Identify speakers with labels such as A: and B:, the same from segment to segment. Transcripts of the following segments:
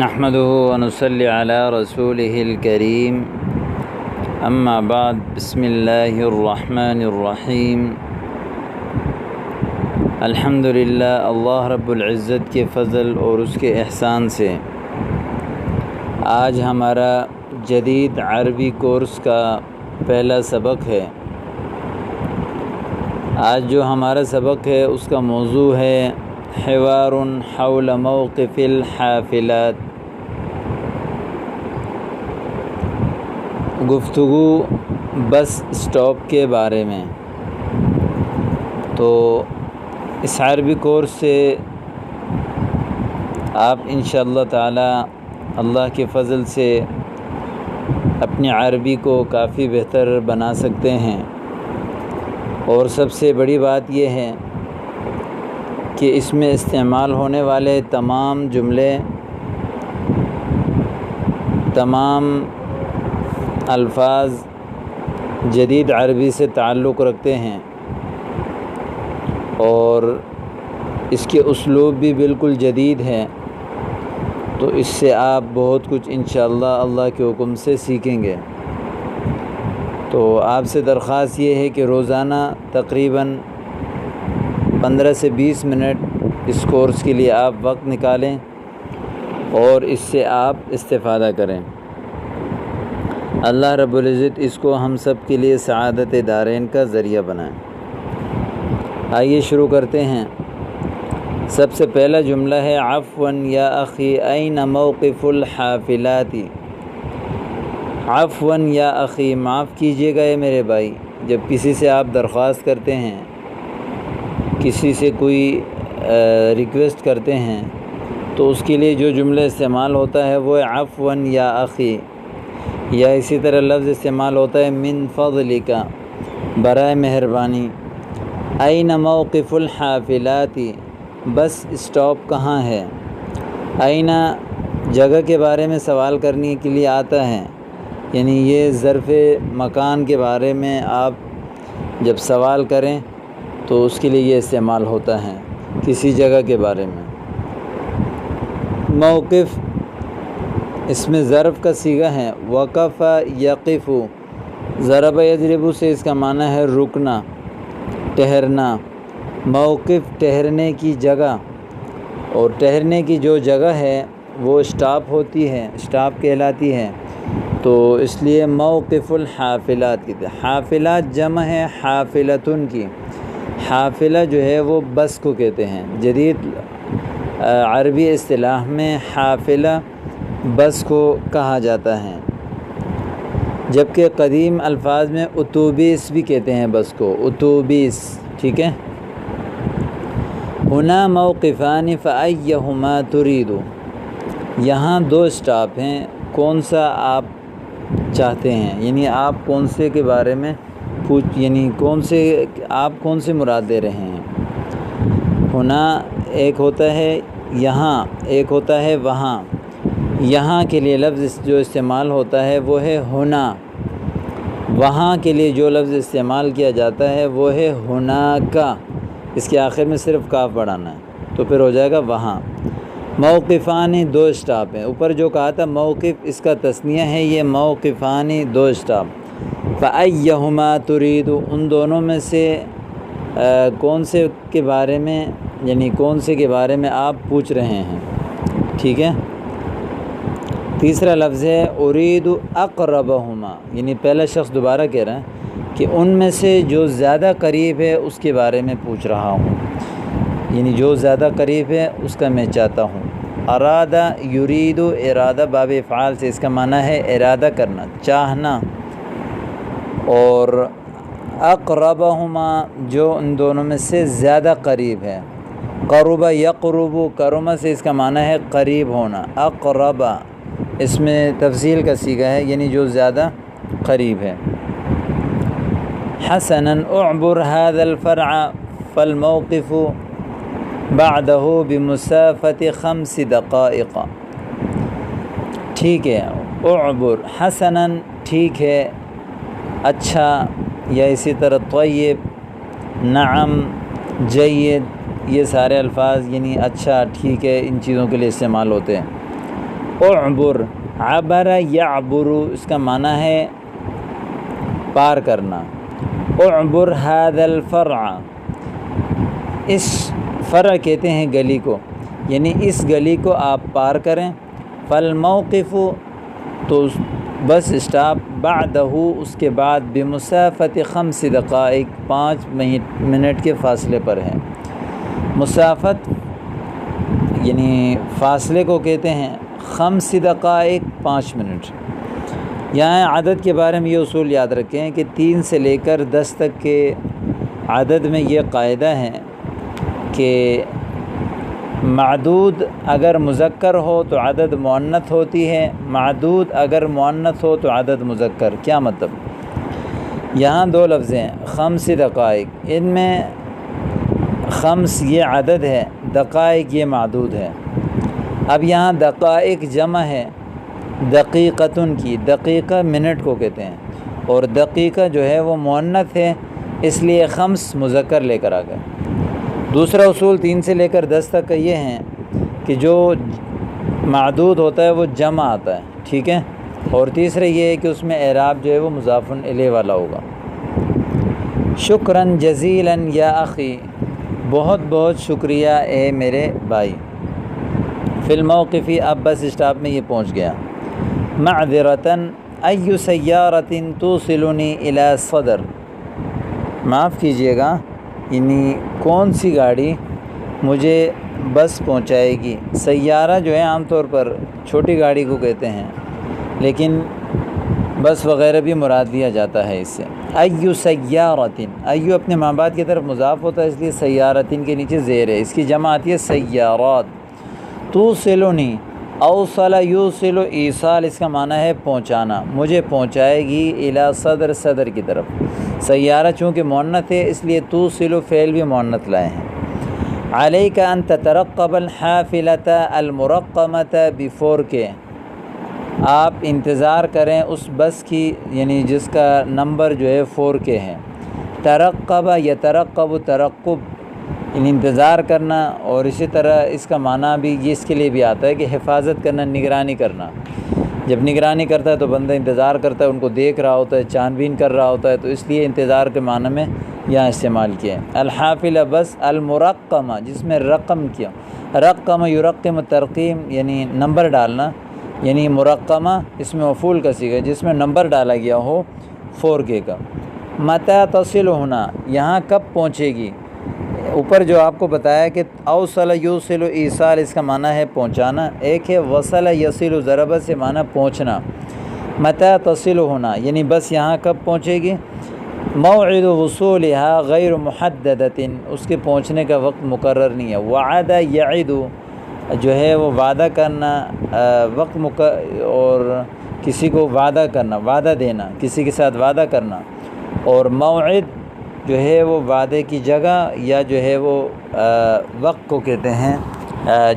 A: نحمده ونصلي على رسوله الكريم اما بعد بسم اللہ الرحمن الرحیم الحمدللہ اللہ رب العزت کے فضل اور اس کے احسان سے آج ہمارا جدید عربی کورس کا پہلا سبق ہے۔ آج جو ہمارا سبق ہے اس کا موضوع ہے حوار حول موقف الحافلات، گفتگو بس اسٹاپ کے بارے میں۔ تو اس عربی کورس سے آپ انشاءاللہ تعالی اللہ کے فضل سے اپنی عربی کو کافی بہتر بنا سکتے ہیں، اور سب سے بڑی بات یہ ہے کہ اس میں استعمال ہونے والے تمام جملے، تمام الفاظ جدید عربی سے تعلق رکھتے ہیں، اور اس کے اسلوب بھی بالکل جدید ہے۔ تو اس سے آپ بہت کچھ انشاءاللہ اللہ کے حکم سے سیکھیں گے۔ تو آپ سے درخواست یہ ہے کہ روزانہ تقریباً 15 سے 20 منٹ اس کورس کے لیے آپ وقت نکالیں اور اس سے آپ استفادہ کریں۔ اللہ رب العزت اس کو ہم سب کے لیے سعادت دارین کا ذریعہ بنائیں۔ آئیے شروع کرتے ہیں۔ سب سے پہلا جملہ ہے عفواً یا اخی این موقف الحافلات۔ عفواً یا اخی، معاف کیجیے گا اے میرے بھائی۔ جب کسی سے آپ درخواست کرتے ہیں، کسی سے کوئی ریکویسٹ کرتے ہیں، تو اس کے لیے جو جملہ استعمال ہوتا ہے وہ ہے عفواً یا اخی، یا اسی طرح لفظ استعمال ہوتا ہے من فضلک، برائے مہربانی۔ این موقف الحافلات، بس اسٹاپ کہاں ہے؟ این جگہ کے بارے میں سوال کرنے کے لیے آتا ہے، یعنی یہ ظرف مکان کے بارے میں آپ جب سوال کریں تو اس کے لیے یہ استعمال ہوتا ہے، کسی جگہ کے بارے میں۔ موقف اس میں ظرف کا صیغہ ہے، وقف یقف، ضرب یضرب سے اس کا معنی ہے رکنا، ٹھہرنا۔ موقف ٹھہرنے کی جگہ، اور ٹھہرنے کی جو جگہ ہے وہ اسٹاپ ہوتی ہے، اسٹاپ کہلاتی ہے۔ تو اس لیے موقف الحافلات کی، حافلات جمع ہے حافلتن کی۔ حافلہ جو ہے وہ بس کو کہتے ہیں، جدید عربی اصطلاح میں حافلہ بس کو کہا جاتا ہے، جبکہ قدیم الفاظ میں اتوبیس بھی کہتے ہیں بس کو، اتوبیس، ٹھیک ہے۔ ہنا موقفان فأیہما ترید، یہاں دو اسٹاپ ہیں، کون سا آپ چاہتے ہیں؟ یعنی آپ کون سے کے بارے میں یعنی آپ کون سے مراد دے رہے ہیں؟ ہنا ایک ہوتا ہے یہاں، ایک ہوتا ہے وہاں۔ یہاں کے لیے لفظ جو استعمال ہوتا ہے وہ ہے ہنا، وہاں کے لیے جو لفظ استعمال کیا جاتا ہے وہ ہے ہناکا، اس کے آخر میں صرف کاف بڑھانا ہے تو پھر ہو جائے گا وہاں۔ موقفانی، دو اسٹاپ ہیں۔ اوپر جو کہا تھا موقف، اس کا تثنیہ ہے، یہ موقفانی، دو اسٹاپ۔ فأیہما ترید، ان دونوں میں سے کون سے کے بارے میں، یعنی کون سے کے بارے میں آپ پوچھ رہے ہیں، ٹھیک ہے۔ تیسرا لفظ ہے ارید اقربہما، یعنی پہلا شخص دوبارہ کہہ رہا ہے کہ ان میں سے جو زیادہ قریب ہے اس کے بارے میں پوچھ رہا ہوں، یعنی جو زیادہ قریب ہے اس کا میں چاہتا ہوں۔ ارادہ یرید، ارادہ باب افعال سے اس کا معنی ہے ارادہ کرنا، چاہنا۔ اور اقربہما، جو ان دونوں میں سے زیادہ قریب ہے۔ قرب یقرب، کرما سے اس کا معنی ہے قریب ہونا۔ اقرب اس میں تفصیل کا صیغہ ہے، یعنی جو زیادہ قریب ہے۔ حسنا اعبر هذا الفرع فالموقف بعده بمسافة 5 دقائق، ٹھیک ہے۔ اعبر حسنا، ٹھیک ہے، اچھا، یا اسی طرح طیب، نعم، جید، یہ سارے الفاظ یعنی اچھا، ٹھیک ہے، ان چیزوں کے لیے استعمال ہوتے ہیں۔ اعبر، عبر یعبر، اس کا معنی ہے پار کرنا. اعبر هذا الفرع، اس فرع کہتے ہیں گلی کو، یعنی اس گلی کو آپ پار کریں. فالموقف، تو بس اسٹاپ، بعدہ، اس کے بعد، بمسافت 5 دقائق، 5 منٹ کے فاصلے پر ہے. مسافت یعنی فاصلے کو کہتے ہیں 5 دقائق، 5 منٹ. یہاں عدد کے بارے میں یہ اصول یاد رکھیں کہ 3 سے لے کر 10 تک کے عدد میں یہ قاعدہ ہے کہ معدود اگر مذکر ہو تو عدد مؤنث ہوتی ہے، معدود اگر مؤنث ہو تو عدد مذکر. کیا مطلب؟ یہاں 2 لفظ ہیں 5 دقائق، ان میں 5 یہ عدد ہے، دقائق یہ معدود ہے. اب یہاں دقائق جمع ہے دقیقتن کی، دقیقہ منٹ کو کہتے ہیں، اور دقیقہ جو ہے وہ مؤنث ہے، اس لیے 5 مذکر لے کر آ گئے. دوسرا اصول 3 سے لے کر 10 تک کا یہ ہے کہ جو معدود ہوتا ہے وہ جمع آتا ہے، ٹھیک ہے. اور تیسرا یہ ہے کہ اس میں اعراب جو ہے وہ مضاف الیہ والا ہوگا. شکراً جزیلاً یا اخی، بہت بہت شکریہ اے میرے بھائی. فی الموقف، اب بس اسٹاپ میں یہ پہنچ گیا. معذرتاً ای سیارۃ توصلنی الی صدر، معاف کیجیے گا، یعنی کون سی گاڑی مجھے بس پہنچائے گی. سیارہ جو ہے عام طور پر چھوٹی گاڑی کو کہتے ہیں، لیکن بس وغیرہ بھی مراد دیا جاتا ہے اس سے. ایو سیارتن، ایو اپنے ماں باپ کی طرف مضاف ہوتا ہے، اس لیے سیارتن کے نیچے زیر ہے، اس کی جمع آتی ہے سیارات. توصلنی، اوصل یوصل، ایصال اس کا معنی ہے پہنچانا، مجھے پہنچائے گی الی صدر، صدر کی طرف. سیارہ چونکہ مؤنث ہے اس لیے توصل فعل بھی مؤنث لائے ہیں. علیک ان تترقب الحافلۃ المرقمۃ ب4K، آپ انتظار کریں اس بس کی، یعنی جس کا نمبر جو ہے 4K ہے. ترقب یترقب، ترقب یعنی انتظار کرنا، اور اسی طرح اس کا معنی بھی یہ اس کے لیے بھی آتا ہے کہ حفاظت کرنا، نگرانی کرنا. جب نگرانی کرتا ہے تو بندہ انتظار کرتا ہے، ان کو دیکھ رہا ہوتا ہے، چھان بین کر رہا ہوتا ہے، تو اس لیے انتظار کے معنی میں یہاں استعمال کیا ہے. الحافلہ بس، المرقمہ جس میں رقم کیا، رقم یرقم ترقیم یعنی نمبر ڈالنا، یعنی مرقمہ اس میں مفعول کا صیغہ ہے جس میں نمبر ڈالا گیا ہو 4K کا. متى تصل ہونا، یہاں کب پہنچے گی. اوپر جو آپ کو بتایا کہ اوصل یوصل ایصال اس کا معنی ہے پہنچانا، ایک ہے وصل یصل ضربہ سے معنی پہنچنا. متى تصل ہونا یعنی بس یہاں کب پہنچے گی. موعد وصولها غیر محددۃ، اس کے پہنچنے کا وقت مقرر نہیں ہے. وعد یعد جو ہے وہ وعدہ کرنا، وقت اور کسی کو وعدہ کرنا، وعدہ دینا، کسی کے ساتھ وعدہ کرنا. اور موعد جو ہے وہ وعدے کی جگہ یا جو ہے وہ وقت کو کہتے ہیں،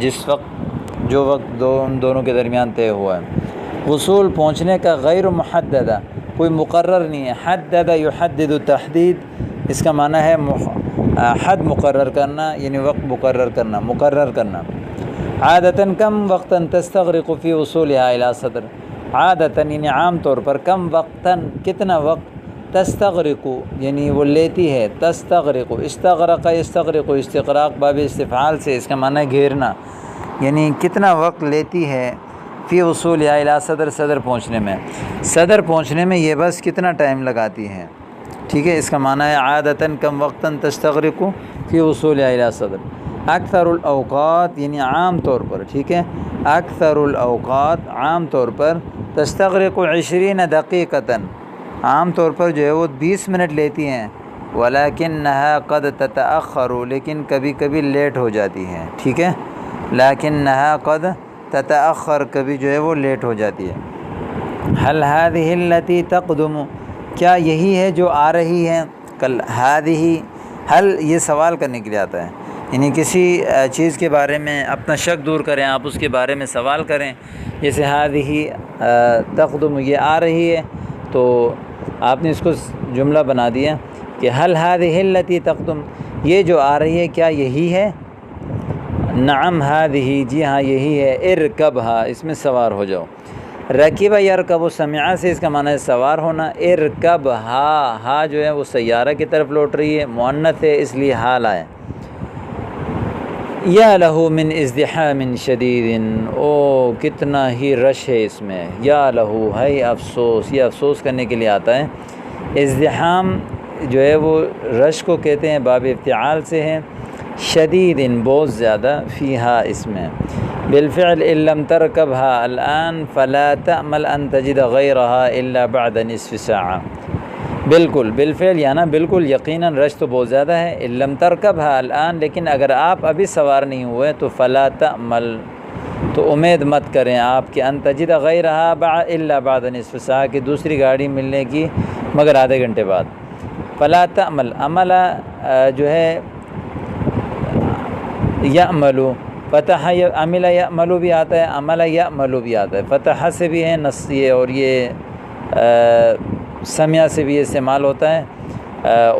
A: جس وقت جو وقت دونوں کے درمیان طے ہوا ہے. وصول پہنچنے کا، غیر محددہ کوئی مقرر نہیں ہے. حدد یحدد تحدید اس کا معنی ہے حد مقرر کرنا، یعنی وقت مقرر کرنا، مقرر کرنا. عادتاً کم وقتاً تستغرق فی وصولها الی صدر، عادتاً یعنی عام طور پر، کم وقتاً کتنا وقت، تستغرق یعنی وہ لیتی ہے، تستغرق، استغرق یستغرق، استغراق باب استفعال سے، اس کا معنی ہے گھیرنا، یعنی کتنا وقت لیتی ہے فی وصولها الی صدر، صدر پہنچنے میں. صدر پہنچنے میں یہ بس کتنا ٹائم لگاتی ہے، ٹھیک ہے. اس کا معنی ہے عادتاً کم وقتاً تستغرق فی وصولها الی صدر. اکثر الاوقات یعنی عام طور پر، ٹھیک ہے. اکثر الاوقات عام طور پر، تستغرق 20 دقیقتاً عام طور پر جو ہے وہ 20 منٹ لیتی ہیں. ولکنھا قد تتأخر لیکن کبھی کبھی لیٹ ہو جاتی ہے، ٹھیک ہے. لکنھا قد تتأخر کبھی جو ہے وہ لیٹ ہو جاتی ہے. هل هذه التي تقدم، کیا یہی ہے جو آ رہی ہے. کل هذه، هل یہ سوال کرنے کے لیے آتا ہے، یعنی کسی چیز کے بارے میں اپنا شک دور کریں، آپ اس کے بارے میں سوال کریں. جیسے هذه تقدم، یہ آ رہی ہے، تو آپ نے اس کو جملہ بنا دیا کہ هل هذه التي تقدم، یہ جو آ رہی ہے کیا یہی ہے. نعم هذه، جی ہاں یہی ہے، ارکبھا، اس میں سوار ہو جاؤ۔ رکیبہ یرکب سمعہ سے اس کا معنی ہے سوار ہونا، ارکبھا، ہا جو ہے وہ سیارہ کی طرف لوٹ رہی ہے، مؤنث ہے اس لیے حال آئے۔ یا لہو من ازدحام شدید، او کتنا ہی رش ہے اس میں، یا لہو ہے افسوس، یہ افسوس کرنے کے لیے آتا ہے۔ ازدحام جو ہے وہ رش کو کہتے ہیں، باب افتعال سے ہے، شدید بہت زیادہ، فیہا اس میں، بالفعل ان لم ترکبھا الان فلا تأمل ان تجد غیرہا الا بعد نصف ساعہ۔ بالکل، بالفعل یا نا بالکل، یقیناً رش تو بہت زیادہ ہے، ان لم ترکبھا الان، لیکن اگر آپ ابھی سوار نہیں ہوئے تو فلا تأمل، تو امید مت کریں آپ کہ ان تجد غیرہا الا بعد نصف ساعہ، کہ دوسری گاڑی ملنے کی مگر آدھے گھنٹے بعد۔ فلا تأمل، عمل جو ہے یعملو، فتح عمل یعملو بھی آتا ہے، عمل یعملو بھی آتا ہے، فتح سے بھی ہے نصیے، اور یہ سمعہ سے بھی استعمال ہوتا ہے،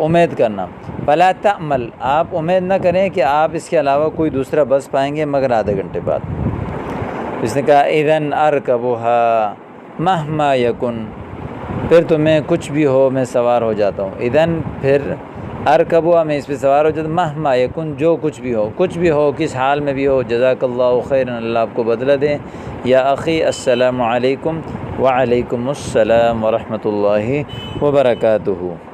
A: امید کرنا۔ فلا تأمل، آپ امید نہ کریں کہ آپ اس کے علاوہ کوئی دوسرا بس پائیں گے مگر آدھے گھنٹے بعد۔ اس نے کہا اذن ارکبھا مہما یکن، پھر تمہیں کچھ بھی ہو میں سوار ہو جاتا ہوں، اذن پھر ارکبھا میں اس پہ سوار ہو جاتا ہوں، مہما یکن جو کچھ بھی ہو، کس حال میں بھی ہو، جزاک اللہ خیرا، اللہ آپ کو بدلہ دے۔ یا اخی السلام علیکم، وعلیکم السلام ورحمۃ اللہ وبرکاتہ۔